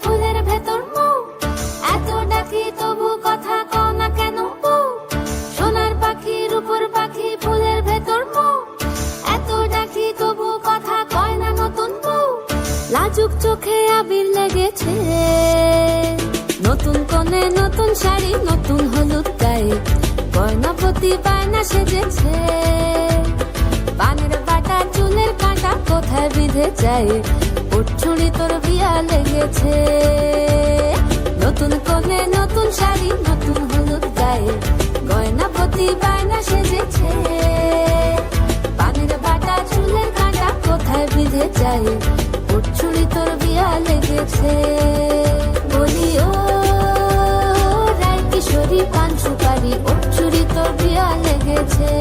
ফুলের ভেতর মৌ, এত ডাকি তবু কথা কও না কেন বউ? সোনার পাখি রূপোর পাখি ফুলের ভেতর মৌ, এত ডাকি তবু কথা কয় না নতুন বউ। লাজুক চোখে আবির লেগেছে, নতুন কোণে নতুন শাড়ি নতুন হলুদ গায়ে, গয়না প্রতি বায়না সেজেছে। পানের বাটা চুলের কাঁটা কোথায় বিঁধে যায়, উঠছুড়ি তোর বিয়া লেগেছে। নতুন কোণে নতুন শাড়ি নতুন হলুদ গায়ে, গয়না প্রতি বায়না সেজেছে। পানের বাটা চুলের কাঁটা কোথায় বিঁধে যায়, উঠছুড়ি তোর বিয়া লেগেছে। বলি ও রায় কিশোরী পান সুপারি, উঠছুড়ি তোর বিয়া লেগেছে।